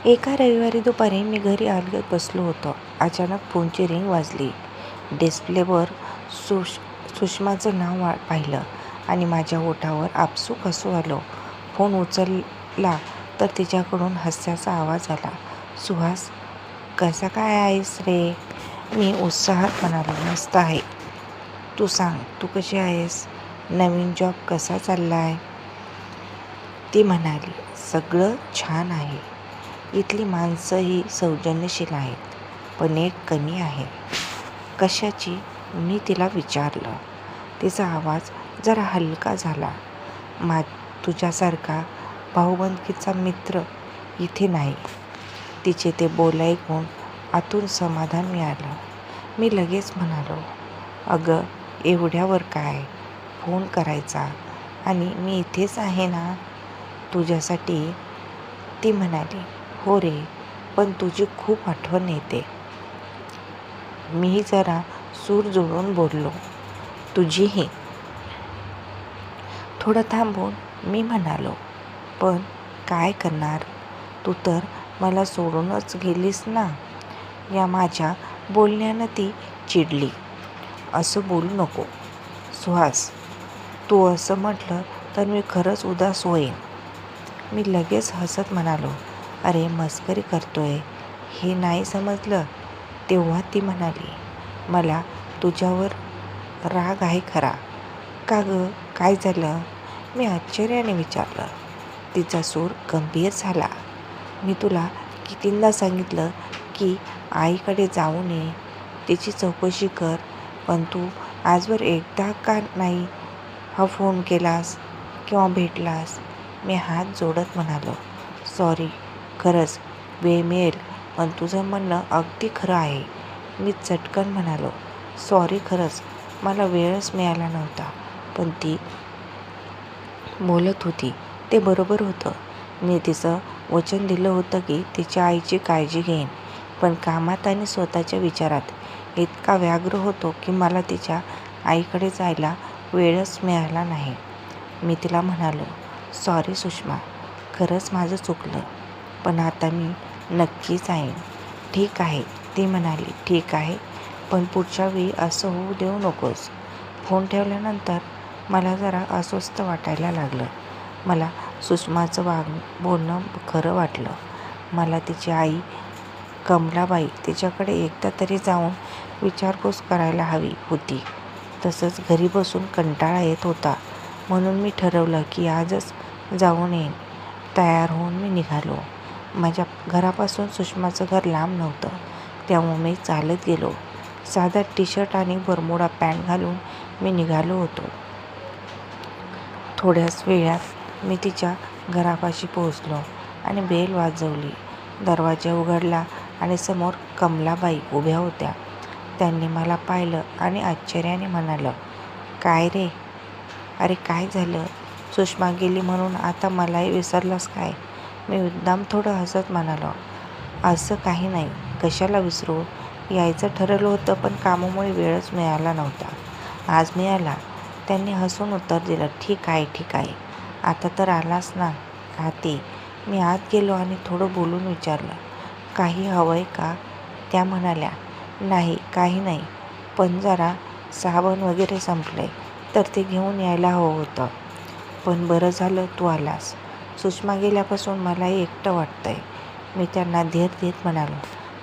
एका रविवारी दुपारी मी घरी अलगद बसलो होतो. अचानक फोनची रिंग वाजली. डिस्प्लेवर सुषमाचं नाव पाहिलं आणि माझ्या ओठावर आपसूक हसू आलं. फोन उचलला तर तिच्याकडून हास्याचा आवाज आला. सुहास, कसा काय आहेस रे? मी उत्साहात म्हणालो, मस्त आहे. तू सांग, तू कशी आहेस? नवीन जॉब कसा चाललाय? ती म्हणाली, सगळं छान आहे. इथली माणसंही सौजन्यशील आहेत, पण एक कमी आहे. कशाची? मी तिला विचारलं. तिचा आवाज जरा हलका झाला. तुझ्यासारखा भाऊबंदकीचा मित्र इथे नाही. तिचे ते बोल ऐकून आतून समाधान मिळालं. मी लगेच म्हणालो, अगं एवढ्यावर काय, फोन करायचा आणि मी इथेच आहे ना तुझ्यासाठी. ती म्हणाली, हो रे, पण तुझी खूप आठवण येते. मीही जरा सूर जुळवून बोललो, तुझीही. थोडं थांबून मी म्हणालो, पण काय करणार, तू तर मला सोडूनच गेलीस ना. या माझ्या बोलण्यानं ती चिडली. असं बोलू नको सुहास, तू असं म्हटलं तर मी खरंच उदास होईन. मी लगेच हसत म्हणालो, अरे मस्करी करतोय, हे नाही समजलं. तेव्हा ती म्हणाली, मला तुझ्यावर राग आहे खरा. का गं, काय झालं? मी आश्चर्याने विचारलं. तिचा सूर गंभीर झाला. मी तुला कितींदा सांगितलं की आईकडे जाऊ नये, तिची चौकशी कर, पण तू आजवर एकदा का नाही हा फोन केलास किंवा भेटलास. मी हात जोडत म्हणालो, सॉरी, खरंच वेळ मिळेल, पण तुझं म्हणणं अगदी खरं आहे. मी चटकन म्हणालो, सॉरी, खरंच मला वेळच मिळाला नव्हता. पण ती बोलत होती ते बरोबर होतं. मी तिचं वचन दिलं होतं की तिच्या आईची काळजी घेईन, पण कामात आणि स्वतःच्या विचारात इतका व्याग्र होतो की मला तिच्या आईकडे जायला वेळच मिळाला नाही. मी तिला म्हणालो, सॉरी सुषमा, खरंच माझं चुकलं, पण आता मी नक्कीच येईन. ठीक आहे, ती म्हणाली, ठीक आहे, पण पुढच्या वेळी असं होऊ देऊ नकोस. फोन ठेवल्यानंतर मला जरा अस्वस्थ वाटायला लागलं. मला सुषमाचं बोलणं खरं वाटलं. मला तिची आई कमलाबाई तिच्याकडे एकदा तरी जाऊन विचारपूस करायला हवी होती. तसंच घरी बसून कंटाळा येत होता, म्हणून मी ठरवलं की आजच जाऊन येईन. तयार होऊन मी निघालो. माझ्या घरापासून सुषमाचं घर लांब नव्हतं, त्यामुळे मी चालत गेलो. साधा टी-शर्ट आणि बरमुडा पॅन्ट घालून मी निघालो होतो. थोड्याच वेळात मी तिच्या घरापाशी पोहोचलो आणि बेल वाजवली. दरवाजा उघडला आणि समोर कमलाबाई उभ्या होत्या. त्यांनी मला पाहिलं आणि आश्चर्याने म्हणालं, काय रे? अरे काय झालं? सुषमा गेली म्हणून आता मलाही विसरलास काय? मी मुद्दाम थोडं हसत म्हणालो, असं काही नाही, कशाला विसरू. यायचं ठरवलं होतं, पण कामामुळे वेळच मिळाला नव्हता. आज मिळाला. त्यांनी हसून उत्तर दिलं, ठीक आहे, ठीक आहे, आता तर आलास ना आती. मी आत गेलो आणि थोडं बोलून विचारलं, काही हवंय का? त्या म्हणाल्या, नाही, काही नाही, पण जरा साबण वगैरे संपलंय, तर ते घेऊन यायला हवं होतं. पण बरं झालं तू आलास. सुषमा गेल्यापासून मलाही एकटं वाटतंय. मी त्यांना धीर देत म्हणालो,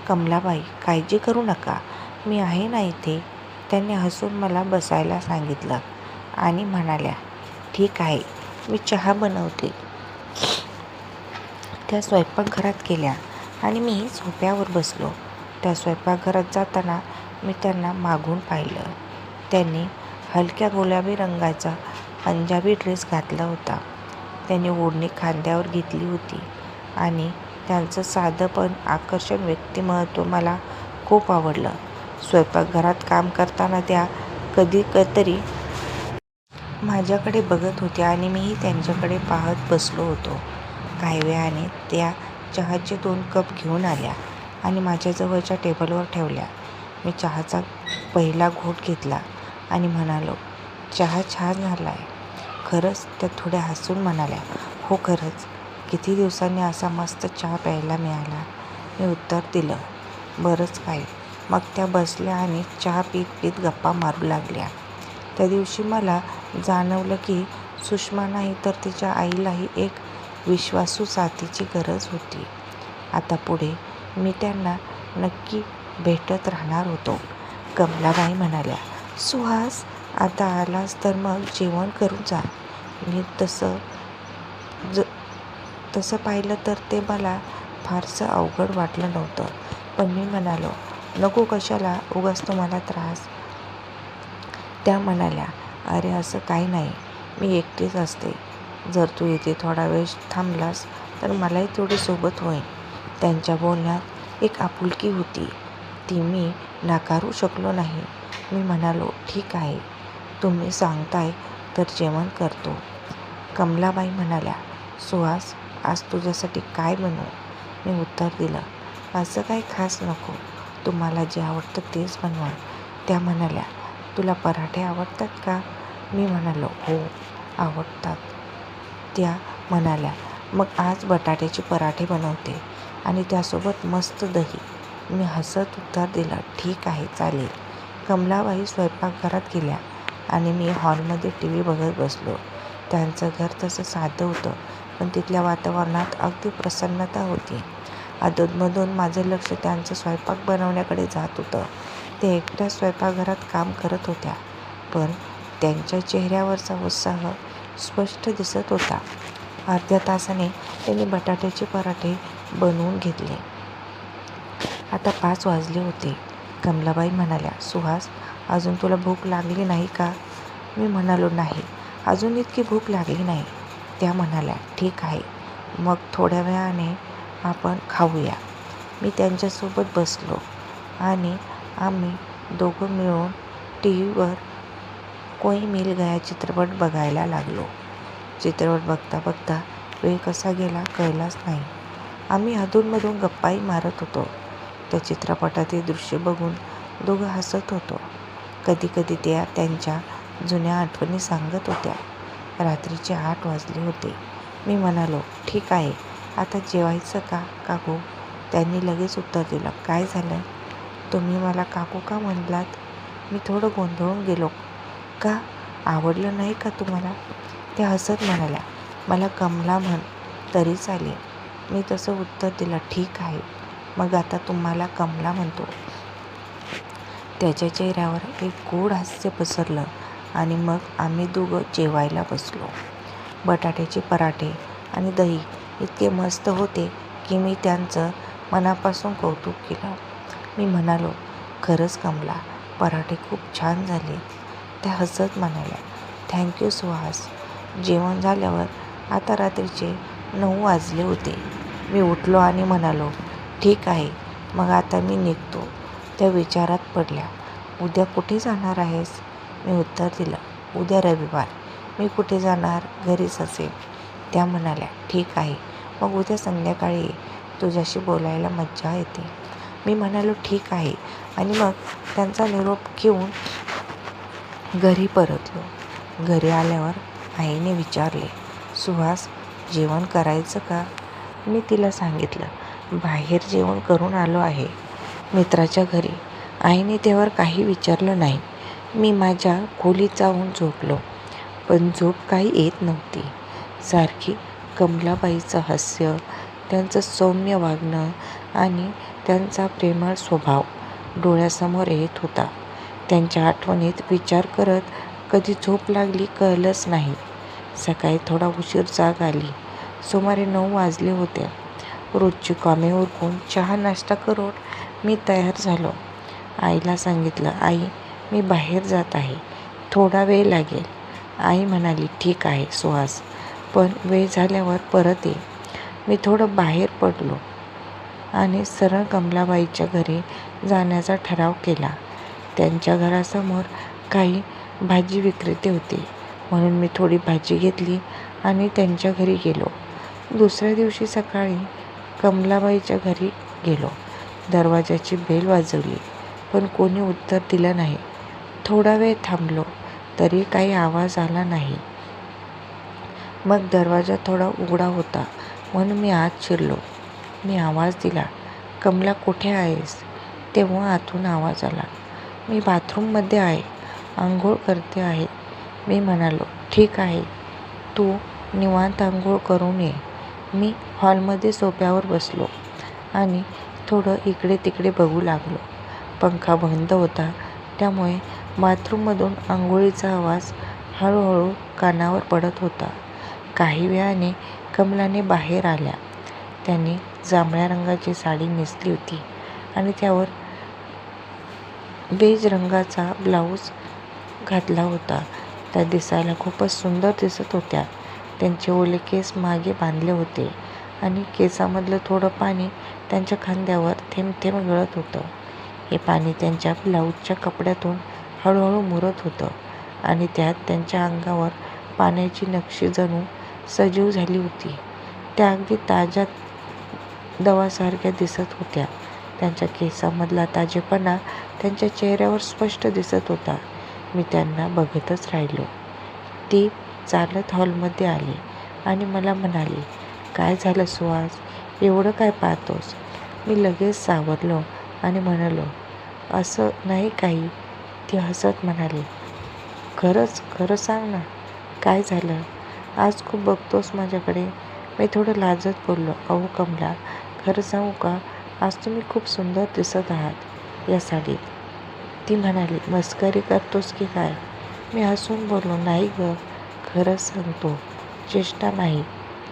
कमलाबाई, काळजी करू नका, मी आहे ना इथे. त्यांनी हसून मला बसायला सांगितलं आणि म्हणाल्या, ठीक आहे, मी चहा बनवते. त्या स्वयंपाकघरात गेल्या आणि मी सोफ्यावर बसलो. त्या स्वयंपाकघरात जाताना मी त्यांना मागून पाहिलं. त्यांनी हलक्या गुलाबी रंगाचा पंजाबी ड्रेस घातला होता. त्यांनी ओढणी खांद्यावर घेतली होती आणि त्यांचं साधं पण आकर्षक व्यक्तिमत्व मला खूप आवडलं. स्वयंपाकघरात काम करताना त्या कधीतरी माझ्याकडे बघत होत्या आणि मीही त्यांच्याकडे पाहत बसलो होतो. काही वेळाने त्या चहाचे 2 कप घेऊन आल्या आणि माझ्याजवळच्या टेबलवर ठेवल्या. मी चहाचा पहिला घोट घेतला आणि म्हणालो, चहा छान झालाय. खरंच? त्या थोड्या हसून म्हणाल्या, हो खरंच. किती दिवसांनी असा मस्त चहा प्यायला मिळाला. मी उत्तर दिलं, बरंच काही. मग त्या बसल्या आणि चहा पीत पीत गप्पा मारू लागल्या. त्या दिवशी मला जाणवलं की सुषमा नाही तर तिच्या आईलाही एक विश्वासू साथीची गरज होती. आता पुढे मी त्यांना नक्की भेटत राहणार होतो. कमलाबाई म्हणाल्या, सुहास, आता आलास तर मग जेवण करून जा. मी तसं पाहिलं तर ते मला फारसं अवघड वाटलं नव्हतं. पण मी म्हणालो, नको, कशाला उगाच तुम्हाला त्रास. त्या म्हणाल्या, अरे असं काही नाही, मी एकटीच असते. जर तू इथे थोडा वेळ थांबलास तर मलाही तेवढी सोबत होईल. त्यांच्या बोलण्यात एक आपुलकी होती, ती मी नाकारू शकलो नाही. मी म्हणालो, ठीक आहे, तुम्ही सांगताय तर जेवण करतो. कमलाबाई म्हणाल्या, सुहास, आज तुझ्यासाठी काय बनवू? मी उत्तर दिलं, असं काही खास नको, तुम्हाला जे आवडतं तेच बनवा. त्या म्हणाल्या, तुला पराठे आवडतात का? मी म्हणालो, हो, आवडतात. त्या म्हणाल्या, मग आज बटाट्याचे पराठे बनवते आणि त्यासोबत मस्त दही. मी हसत उत्तर दिलं, ठीक आहे, चालेल. कमलाबाई स्वयंपाकघरात गेल्या आणि मी हॉलमध्ये TV बघत बसलो. त्यांचं घर तसं साधं होतं, पण तिथल्या वातावरणात अगदी प्रसन्नता होती. अधूनमधून माझं लक्ष त्यांचं स्वयंपाक बनवण्याकडे जात होतं. ते एकट्या स्वयंपाकघरात काम करत होत्या, पण त्यांच्या चेहऱ्यावरचा उत्साह स्पष्ट दिसत होता. अर्ध्या तासाने त्यांनी बटाट्याचे पराठे बनवून घेतले. आता 5 वाजले होते. कमलाबाई म्हणाल्या, सुहास, अजून तुला भूक लागली नाही का? मी म्हणालो, नाही, अजून इतकी भूक लागली नाही. त्या म्हणाल्या, ठीक आहे, मग थोड्या वेळाने आपण खाऊया. मी त्यांच्यासोबत बसलो आणि आम्ही दोघं मिळून TV वर कोई मिल गया चित्रपट बघायला लागलो. चित्रपट बघता बघता वेळ कसा गेला कळलाच नाही. आम्ही अधूनमधून गप्पाही मारत होतो. त्या चित्रपटातील दृश्य बघून दोघं हसत होतो. कधी कधी त्या त्यांच्या जुन्या आठवणी सांगत होत्या. रात्रीचे 8 वाजले होते. मी म्हणालो, ठीक आहे, आता जेवायचं का काकू? त्यांनी लगेच उत्तर दिलं, काय झालं? तुम्ही मला काकू का म्हणलात? मी थोडं गोंधळून गेलो. का? आवडलं नाही का तुम्हाला? त्या हसत म्हणाल्या, मला कमला म्हण तरी चालेल. मी तसं उत्तर दिलं, ठीक आहे, मग आता तुम्हाला कमला म्हणतो. त्याच्या चेहऱ्यावर एक गोड हास्य पसरलं आणि मग आम्ही दोघं जेवायला बसलो. बटाट्याचे पराठे आणि दही इतके मस्त होते की मी त्यांचं मनापासून कौतुक केलं. मी म्हणालो, खरंच कमला, पराठे खूप छान झाले. त्या हसत म्हणाल्या, थँक्यू सुहास. जेवण झाल्यावर आता रात्रीचे 9 वाजले होते. मी उठलो आणि म्हणालो, ठीक आहे, मग आता मी निघतो. त्या विचारात पडल्या, उद्या कुठे जाणार आहेस? मी उत्तर दिलं, उद्या रविवार, मी कुठे जाणार, घरीच असेल. त्या म्हणाल्या, ठीक आहे, मग उद्या संध्याकाळी ये, तुझ्याशी बोलायला मज्जा येते. मी म्हणालो, ठीक आहे, आणि मग त्यांचा निरोप घेऊन घरी परतलो. घरी आल्यावर आईने विचारले, सुहास, जेवण करायचं का? मी तिला सांगितलं, बाहेर जेवण करून आलो आहे, मित्राच्या घरी. आईने त्यावर काही विचारलं नाही. मी माझ्या खोलीत जाऊन झोपलो, पण झोप काही येत नव्हती. सारखी कमलाबाईचं हास्य, त्यांचं सौम्य वागणं आणि त्यांचा प्रेमळ स्वभाव डोळ्यासमोर येत होता. त्यांच्या आठवणीत विचार करत कधी झोप लागली कळलंच नाही. सकाळी थोडा उशीर जाग आली. सुमारे 9 वाजले होते. रोजची कामे उरकून चहा नाश्ता करून मी तयार झालो. आईला सांगितलं, आई, मी बाहेर जात आहे, थोडा वेळ लागेल. आई म्हणाली, ठीक आहे सुहास, पण वेळ झाल्यावर परत ये. मी थोडं बाहेर पडलो आणि सरळ कमलाबाईच्या घरी जाण्याचा ठराव केला. त्यांच्या घरासमोर काही भाजी विक्रेते होते, म्हणून मी थोडी भाजी घेतली आणि त्यांच्या घरी गेलो. दुसऱ्या दिवशी सकाळी कमलाबाईच्या घरी गेलो. दरवाजाची बेल वाजवली, पण कोणी उत्तर दिलं नाही. थोडा वेळ थांबलो, तरी काही आवाज आला नाही. मग दरवाजा थोडा उघडा होता म्हणून मी आत शिरलो. मी आवाज दिला, कमला कुठे आहेस? तेव्हा आतून आवाज आला, मी बाथरूममध्ये आहे, आंघोळ करते आहे. मी म्हणालो, ठीक आहे, तू निवांत आंघोळ करून ये. मी हॉलमध्ये सोफ्यावर बसलो आणि थोडं इकडे तिकडे बघू लागलो. पंखा बंद होता, त्यामुळे बाथरूममधून आंघोळीचा आवाज हळूहळू कानावर पडत होता. काही वेळाने कमलाने बाहेर आल्या. त्यांनी जांभळ्या रंगाची साडी नेसली होती आणि त्यावर बेज रंगाचा ब्लाऊज घातला होता. त्या दिसायला खूपच सुंदर दिसत होत्या. त्यांचे ओले केस मागे बांधले होते आणि केसामधलं थोडं पाणी त्यांच्या खांद्यावर थेंब थेंब गळत होतं. हे पाणी त्यांच्या ब्लाऊजच्या कपड्यातून हळूहळू मुरत होतं आणि त्यात त्यांच्या अंगावर पाण्याची नक्षी जणू सजीव झाली होती. त्या अगदी ताज्या दवासारख्या दिसत होत्या. त्यांच्या केसामधला ताजेपणा त्यांच्या चेहऱ्यावर स्पष्ट दिसत होता. मी त्यांना बघतच राहिलो. ती चालत हॉलमध्ये आली आणि मला म्हणाली, काय झालं सुहास, एवढं काय पाहतोस? मी लगेच सावरलो आणि म्हणालो, असं नाही काही. ती हसत म्हणाली, खरं सांग ना, काय झालं? आज खूप बघतोस माझ्याकडे. मी थोडं लाजत बोललो, अहो कमला, खरं सांगू का, आज तुम्ही खूप सुंदर दिसत आहात या साडीत. ती म्हणाली, मस्करी करतोस की काय? मी हसून बोललो, नाही गं, खरंच सांगतो, चेष्टा नाही.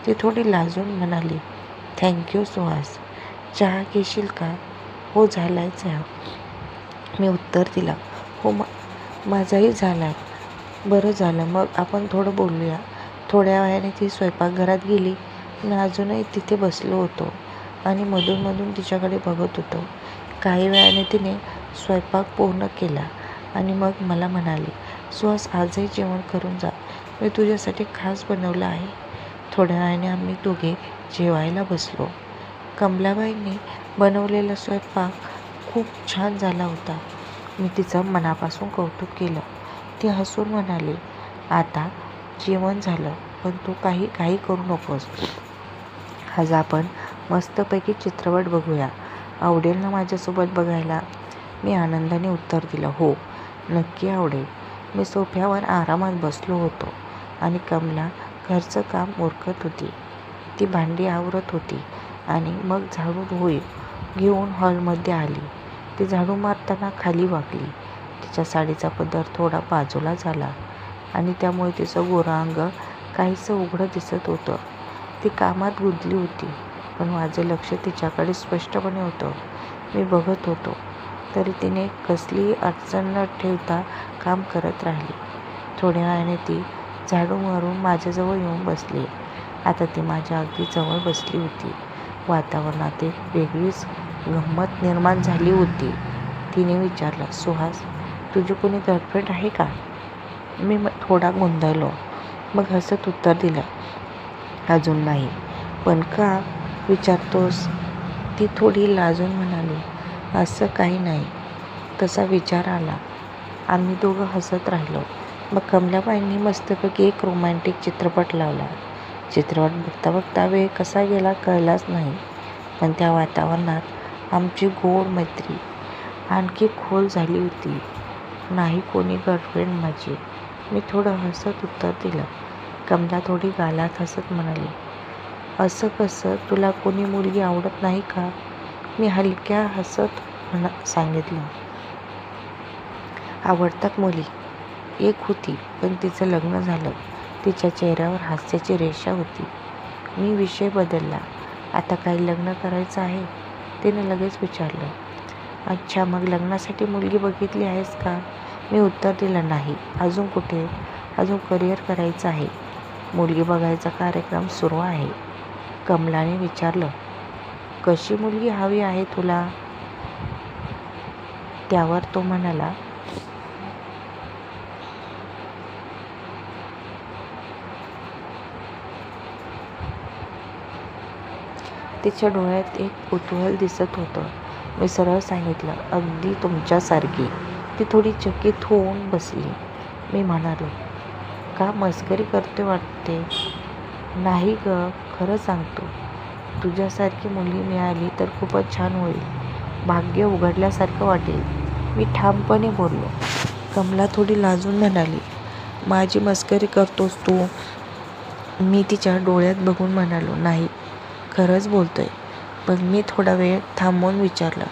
ती थोडी लाजून म्हणाली, थँक्यू सुहास. चहा घेशील का? हो, झालाय चहा. मी उत्तर दिलं, हो माझाही झालाय. बरं झालं, मग आपण थोडं बोलूया. थोड्या वेळाने ती स्वयंपाकघरात गेली. मी अजूनही तिथे बसलो होतो आणि मधून तिच्याकडे बघत होतो. काही वेळाने तिने स्वयंपाक पूर्ण केला आणि मग मला म्हणाली, सुहास, आजही जेवण करून जा, मी तुझ्यासाठी खास बनवलं आहे. थोड्या वेळाने आम्ही दोघे जेवायला बसलो. कमलाबाईंनी बनवलेला स्वयंपाक खूप छान झाला होता. मी तिचं मनापासून कौतुक केलं. ती हसून म्हणाली, आता जेवण झालं, पण तू काही करू नकोस. आज आपण मस्तपैकी चित्रपट बघूया. आवडेल ना माझ्यासोबत बघायला? मी आनंदाने उत्तर दिलं, हो, नक्की आवडेल. मी सोफ्यावर आरामात बसलो होतो आणि कमला घरचं काम उरकत होती. ती भांडी आवरत होती आणि मग झाडू घेऊन हॉलमध्ये आली. ती झाडू मारताना खाली वाकली. तिच्या साडीचा पदर थोडा बाजूला झाला आणि त्यामुळे तिचं गोरं अंग काहीसं उघडं दिसत होतं. ती कामात गुंतली होती, पण माझं लक्ष तिच्याकडे स्पष्टपणे होतं. मी बघत होतो, तरी तिने कसलीही अडचण न ठेवता काम करत राहिली. थोड्या वेळाने ती झाडू मारून माझ्याजवळ येऊन बसली. आता ती माझ्या अगदी जवळ बसली होती. वातावरणात एक वेगळीच गंमत निर्माण झाली होती. तिने विचारलं, सुहास, तुझी कोणी गर्लफ्रेंड आहे का? मी थोडा गोंधळलो, मग हसत उत्तर दिलं, अजून नाही. पण का विचारतोस? ती थोडी लाजून म्हणाली, असं काही नाही, तसा विचार आला. आम्ही दोघं हसत राहिलो. मग कमलाबाईंनी मस्तपैकी एक रोमॅन्टिक चित्रपट लावला. चित्रपट बघता बघता वेळ कसा गेला कळलाच नाही. पण त्या वातावरणात आमची गोड मैत्री आणखी खोल झाली होती. नाही कोणी गर्लफ्रेंड माझी. मी थोडं हसत उत्तर दिलं. कमला थोडी गालात हसत म्हणाली, असं कसं, तुला कोणी मुलगी आवडत नाही का? मी हलक्या हसत सांगितलं, आवडतात मुली. एक होती, पण तिचं लग्न झालं. तिच्या चेहऱ्यावर हास्याची रेषा होती. मी विषय बदलला, आता काही लग्न करायचं आहे? तिने लगेच विचारलं. अच्छा, मग लग्नासाठी मुलगी बघितली आहेस का? मी उत्तर दिलं, नाही, अजून कुठे, अजून करिअर करायचं आहे. मुलगी बघायचा कार्यक्रम सुरू आहे. कमलाने विचारलं, कशी मुलगी हवी आहे तुला? त्यावर तो म्हणाला, तिच्या डोळ्यात एक कुतूहल दिसत होतं. मी सरळ सांगितलं, अगदी तुमच्यासारखी. ती थोडी चकित होऊन बसली. मी म्हणालो, का मस्करी करते वाटते? नाही ग, खरं सांगतो. तुझ्यासारखी मुलगी मिळाली तर खूपच छान होईल. भाग्य उघडल्यासारखं वाटेल, मी ठामपणे बोललो. कमला थोडी लाजून म्हणाली, माझी मस्करी करतोस तू? मी तिच्या डोळ्यात बघून म्हणालो, नाही, खरंच बोलतोय. पण मी थोडा वेळ थांबून विचारलं,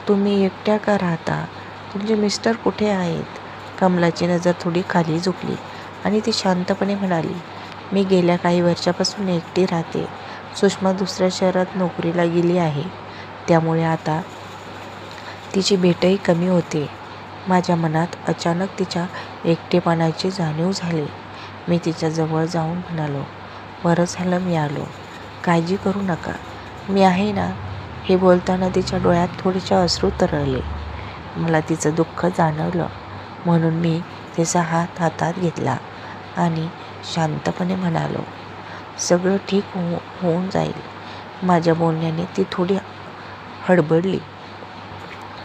तुम्ही एकट्या का राहता? तुमचे मिस्टर कुठे आहेत? कमलाची नजर थोडी खाली झुकली आणि ती शांतपणे म्हणाली, मी गेल्या काही वर्षापासून एकटी राहते. सुषमा दुसऱ्या शहरात नोकरीला गेली आहे, त्यामुळे आता तिची भेटही कमी होते. माझ्या मनात अचानक तिच्या एकटेपणाची जाणीव झाली. मी तिच्या जवळ जाऊन म्हणालो, बरं झालं मी आलो. काळजी करू नका, मी आहे ना. हे बोलताना तिच्या डोळ्यात थोडेसे अश्रू तरळले. मला तिचं दुःख जाणवलं, म्हणून मी तिचा हात हातात घेतला आणि शांतपणे म्हणालो, सगळं ठीक होऊन जाईल. माझ्या बोलण्याने ती थोडी हडबडली.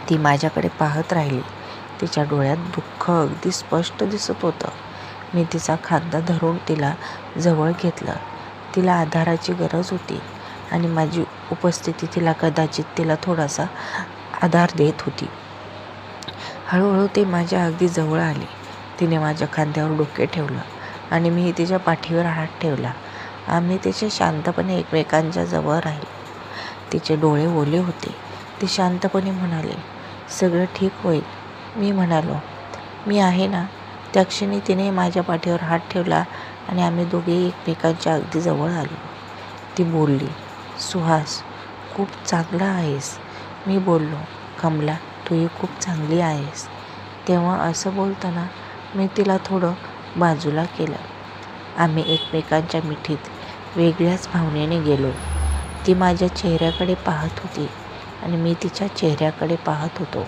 ती माझ्याकडे पाहत राहिली. तिच्या डोळ्यात दुःख अगदी स्पष्ट दिसत होतं. मी तिचा खांदा धरून तिला जवळ घेतलं. तिला आधाराची गरज होती आणि माझी उपस्थिती तिला थोडासा आधार देत होती. हळूहळू ती माझ्या अगदी जवळ आली. तिने माझ्या खांद्यावर डोके ठेवलं आणि मी तिच्या पाठीवर हात ठेवला. आम्ही तिचे शांतपणे एकमेकांच्या जवळ राहिलो. तिचे डोळे ओले होते. ती शांतपणे म्हणाली, सगळं ठीक होईल. मी म्हणालो, मी आहे ना. त्या क्षणी तिने माझ्या पाठीवर हात ठेवला आणि आम्ही दोघेही एकमेकांच्या अगदी जवळ आलो. ती बोलली, सुहास, खूप चांगला आहेस. मी बोललो, कमला, तूही खूप चांगली आहेस. तेव्हा असं बोलताना मी तिला थोडं बाजूला केलं. आम्ही एकमेकांच्या मिठीत वेगळ्याच भावनेने गेलो. ती माझ्या चेहऱ्याकडे पाहत होती आणि मी तिच्या चेहऱ्याकडे पाहत होतो.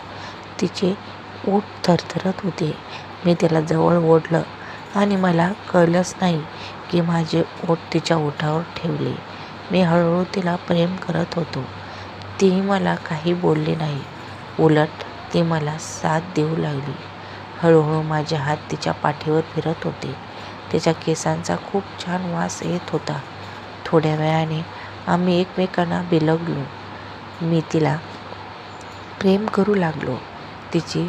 तिचे ओठ थरथरत होते. मी तिला जवळ ओढलं आणि मला कळलंच नाही की माझे ओठ तिच्या ओठावर ठेवले. मी हळूहळू तिला प्रेम करत होतो. तीही मला काही बोलली नाही. उलट ती मला साथ देऊ लागली. हळूहळू माझे हात तिच्या पाठीवर फिरत होते. तिच्या केसांचा खूप छान वास येत होता. थोड्या वेळाने आम्ही एकमेकांना बिलगलो. मी तिला प्रेम करू लागलो. तिची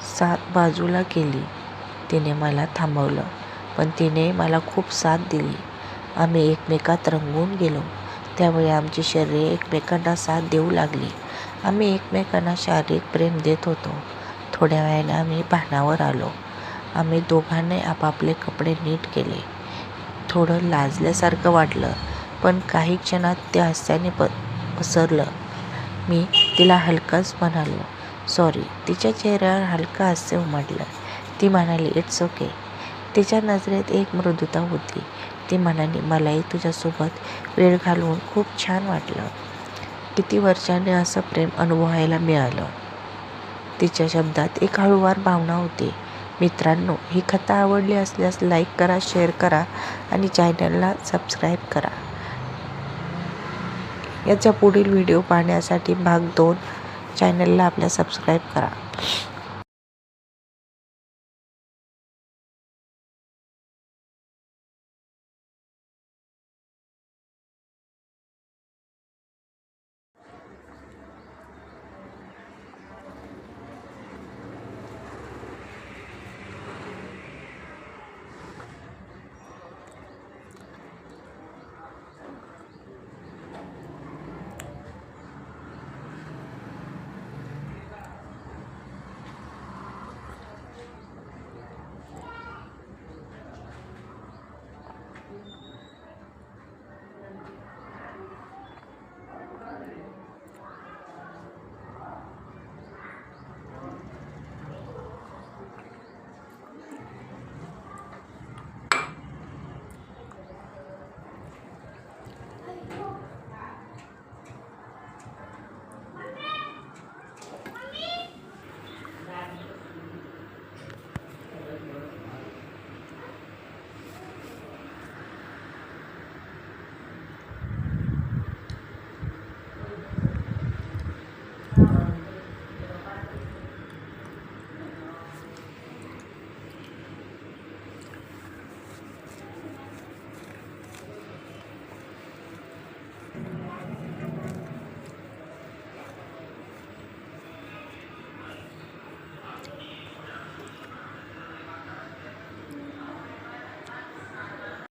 साथ बाजूला केली. तिने मला थांबवलं, पण तिने मला खूप साथ दिली. आम्ही एकमेकात रंगून गेलो. त्यावेळी आमची शरीरे एकमेकांना साथ देऊ लागली. आम्ही एकमेकांना शारीरिक प्रेम देत होतो. थोड्या वेळाने आम्ही भानावर आलो. आम्ही दोघांनी आपापले कपडे नीट केले. थोडं लाजल्यासारखं वाटलं, पण काही क्षणात ते हास्याने पसरलं. मी तिला हलकाच म्हणालो, सॉरी. तिच्या चेहऱ्यावर हलकं हास्य उमटलं. ती म्हणाली, इट्स ओके. तिच्या नजरेत एक मृदुता होती. ती म्हणाली, मलाही तुझ्यासोबत वेळ घालवून खूप छान वाटलं. किती वर्षांनी असं प्रेम अनुभवायला मिळालं. तिच्या शब्दात एक हळूवार भावना होती. मित्रांनो, ही कथा आवडली असल्यास लाईक करा, शेअर करा आणि चॅनलला सबस्क्राईब करा. याच्या पुढील व्हिडिओ पाहण्यासाठी भाग 2 चॅनलला आपल्या सबस्क्राईब करा.